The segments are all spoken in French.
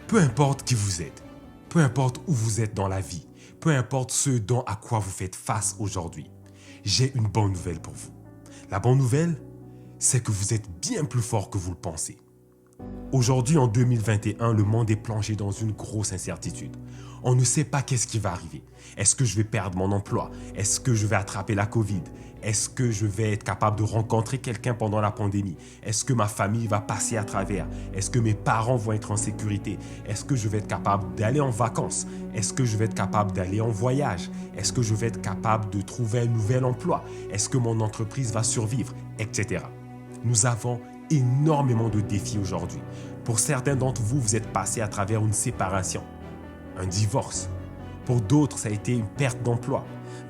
Peu importe qui vous êtes, peu importe où vous êtes dans la vie, peu importe ce à quoi vous faites face aujourd'hui, j'ai une bonne nouvelle pour vous. La bonne nouvelle, c'est que vous êtes bien plus fort que vous le pensez. Aujourd'hui, en 2021, le monde est plongé dans une grosse incertitude. On ne sait pas qu'est-ce qui va arriver. Est-ce que je vais perdre mon emploi? Est-ce que je vais attraper la COVID? Est-ce que je vais être capable de rencontrer quelqu'un pendant la pandémie? Est-ce que ma famille va passer à travers? Est-ce que mes parents vont être en sécurité? Est-ce que je vais être capable d'aller en vacances? Est-ce que je vais être capable d'aller en voyage? Est-ce que je vais être capable de trouver un nouvel emploi? Est-ce que mon entreprise va survivre? Etc. Nous avons énormément de défis aujourd'hui. Pour certains d'entre vous, vous êtes passés à travers une séparation, un divorce. Pour d'autres, ça a été une perte d'emploi.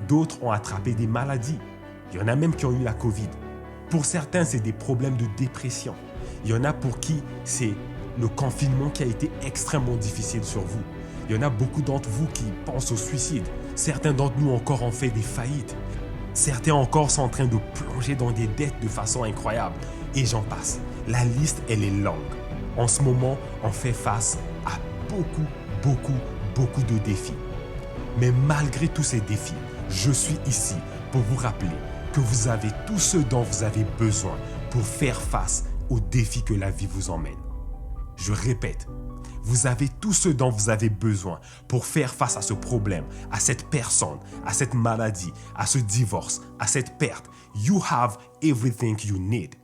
D'autres ont attrapé des maladies. Il y en a même qui ont eu la COVID. Pour certains, c'est des problèmes de dépression. Il y en a pour qui c'est le confinement qui a été extrêmement difficile sur vous. Il y en a beaucoup d'entre vous qui pensent au suicide. Certains d'entre nous encore ont fait des faillites. Certains encore sont en train de plonger dans des dettes de façon incroyable. Et j'en passe. La liste, elle est longue. En ce moment, on fait face à beaucoup de défis. Mais malgré tous ces défis, je suis ici pour vous rappeler que vous avez tout ce dont vous avez besoin pour faire face aux défis que la vie vous emmène. Je répète, vous avez tout ce dont vous avez besoin pour faire face à ce problème, à cette personne, à cette maladie, à ce divorce, à cette perte. You have everything you need.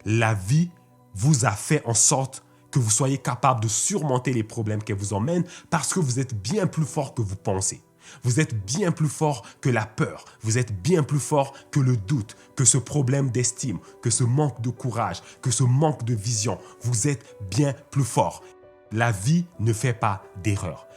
La vie vous a fait en sorte que vous soyez capable de surmonter les problèmes qu'elle vous emmène parce que vous êtes bien plus fort que vous pensez. Vous êtes bien plus fort que la peur. Vous êtes bien plus fort que le doute, que ce problème d'estime, que ce manque de courage, que ce manque de vision. Vous êtes bien plus fort. La vie ne fait pas d'erreur.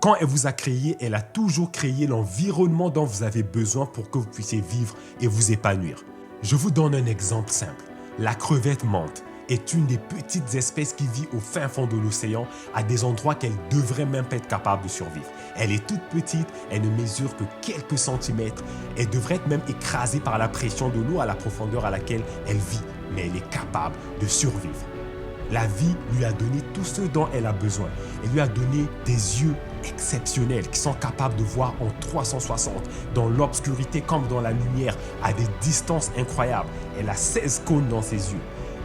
Quand elle vous a créé, elle a toujours créé l'environnement dont vous avez besoin pour que vous puissiez vivre et vous épanouir. Je vous donne un exemple simple. La crevette menthe est une des petites espèces qui vit au fin fond de l'océan, à des endroits qu'elle devrait même pas être capable de survivre. Elle est toute petite, elle ne mesure que quelques centimètres, elle devrait être même écrasée par la pression de l'eau à la profondeur à laquelle elle vit, mais elle est capable de survivre. La vie lui a donné tout ce dont elle a besoin. Elle lui a donné des yeux exceptionnels qui sont capables de voir en 360, dans l'obscurité comme dans la lumière, à des distances incroyables. Elle a 16 cônes dans ses yeux.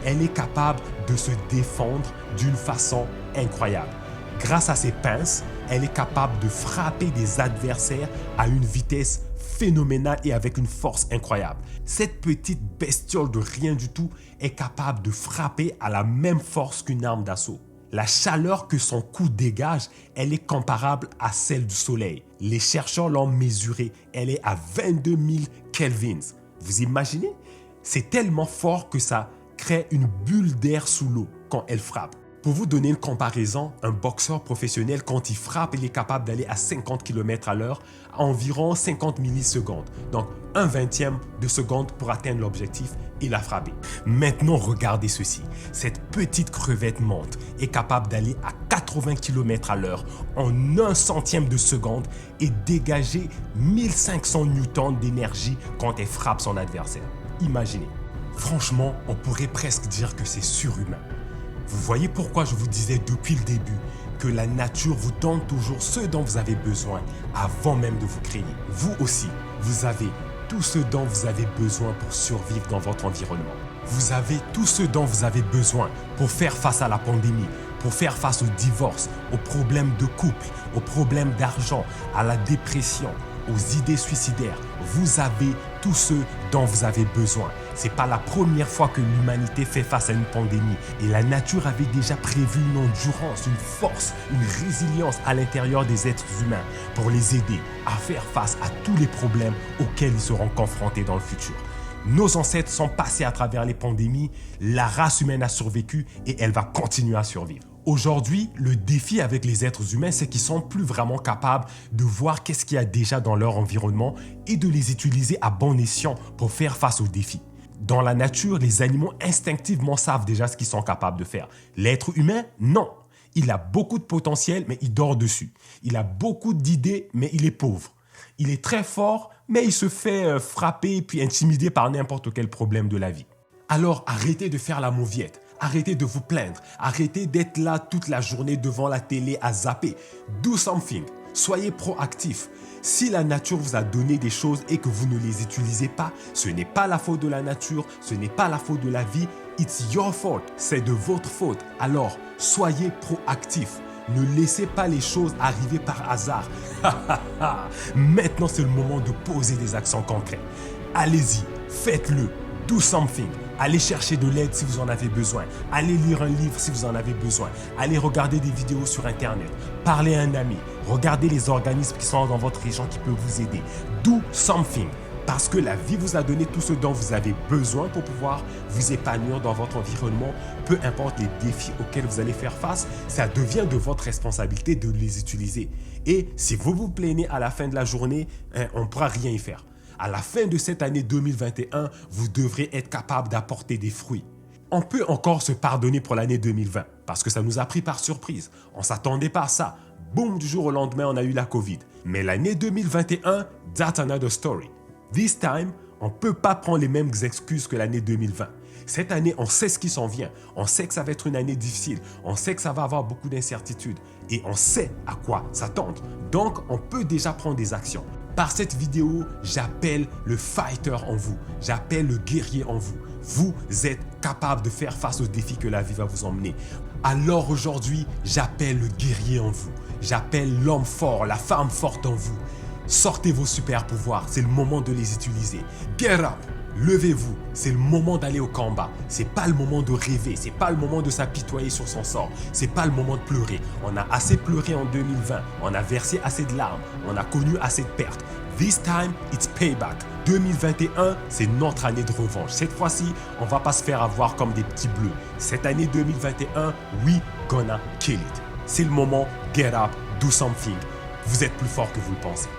Elle est capable de se défendre d'une façon incroyable. Grâce à ses pinces, elle est capable de frapper des adversaires à une vitesse phénoménale et avec une force incroyable. Cette petite bestiole de rien du tout est capable de frapper à la même force qu'une arme d'assaut. La chaleur que son cou dégage, elle est comparable à celle du soleil. Les chercheurs l'ont mesurée, elle est à 22 000 kelvins. Vous imaginez? C'est tellement fort que ça crée une bulle d'air sous l'eau quand elle frappe. Pour vous donner une comparaison, un boxeur professionnel, quand il frappe, il est capable d'aller à 50 km à l'heure, à environ 50 millisecondes. Donc, 1/20 de seconde pour atteindre l'objectif, il a frappé. Maintenant, regardez ceci. Cette petite crevette menthe est capable d'aller à 80 km à l'heure en 1/100 de seconde et dégager 1500 newtons d'énergie quand elle frappe son adversaire. Imaginez. Franchement, on pourrait presque dire que c'est surhumain. Vous voyez pourquoi je vous disais depuis le début que la nature vous donne toujours ce dont vous avez besoin avant même de vous créer. Vous aussi, vous avez tout ce dont vous avez besoin pour survivre dans votre environnement. Vous avez tout ce dont vous avez besoin pour faire face à la pandémie, pour faire face au divorce, aux problèmes de couple, aux problèmes d'argent, à la dépression, aux idées suicidaires. Vous avez tout ce dont vous avez besoin. Ce n'est pas la première fois que l'humanité fait face à une pandémie et la nature avait déjà prévu une endurance, une force, une résilience à l'intérieur des êtres humains pour les aider à faire face à tous les problèmes auxquels ils seront confrontés dans le futur. Nos ancêtres sont passés à travers les pandémies, la race humaine a survécu et elle va continuer à survivre. Aujourd'hui, le défi avec les êtres humains, c'est qu'ils sont plus vraiment capables de voir qu'est-ce qu'il y a déjà dans leur environnement et de les utiliser à bon escient pour faire face aux défis. Dans la nature, les animaux instinctivement savent déjà ce qu'ils sont capables de faire. L'être humain, non. Il a beaucoup de potentiel, mais il dort dessus. Il a beaucoup d'idées, mais il est pauvre. Il est très fort, mais il se fait frapper puis intimider par n'importe quel problème de la vie. Alors arrêtez de faire la mauviette. Arrêtez de vous plaindre. Arrêtez d'être là toute la journée devant la télé à zapper. Do something. Soyez proactif. Si la nature vous a donné des choses et que vous ne les utilisez pas, ce n'est pas la faute de la nature, ce n'est pas la faute de la vie. It's your fault. C'est de votre faute. Alors, soyez proactif. Ne laissez pas les choses arriver par hasard. Maintenant, c'est le moment de poser des actions concrètes. Allez-y, faites-le. Do something. Allez chercher de l'aide si vous en avez besoin. Allez lire un livre si vous en avez besoin. Allez regarder des vidéos sur Internet. Parlez à un ami. Regardez les organismes qui sont dans votre région qui peuvent vous aider. Do something. Parce que la vie vous a donné tout ce dont vous avez besoin pour pouvoir vous épanouir dans votre environnement. Peu importe les défis auxquels vous allez faire face, ça devient de votre responsabilité de les utiliser. Et si vous vous plaignez à la fin de la journée, on ne pourra rien y faire. À la fin de cette année 2021, vous devrez être capable d'apporter des fruits. On peut encore se pardonner pour l'année 2020 parce que ça nous a pris par surprise. On ne s'attendait pas à ça. Boum, du jour au lendemain, on a eu la COVID. Mais l'année 2021, that's another story. This time, on ne peut pas prendre les mêmes excuses que l'année 2020. Cette année, on sait ce qui s'en vient. On sait que ça va être une année difficile. On sait que ça va avoir beaucoup d'incertitudes. Et on sait à quoi s'attendre. Donc, on peut déjà prendre des actions. Par cette vidéo, j'appelle le fighter en vous. J'appelle le guerrier en vous. Vous êtes capable de faire face aux défis que la vie va vous emmener. Alors aujourd'hui, j'appelle le guerrier en vous. J'appelle l'homme fort, la femme forte en vous. Sortez vos super pouvoirs, c'est le moment de les utiliser. Get up! Levez-vous, c'est le moment d'aller au combat. C'est pas le moment de rêver, c'est pas le moment de s'apitoyer sur son sort. C'est pas le moment de pleurer. On a assez pleuré en 2020, on a versé assez de larmes, on a connu assez de pertes. This time, it's payback. 2021, c'est notre année de revanche. Cette fois-ci, on va pas se faire avoir comme des petits bleus. Cette année 2021, we gonna kill it. C'est le moment, get up, do something. Vous êtes plus fort que vous le pensez.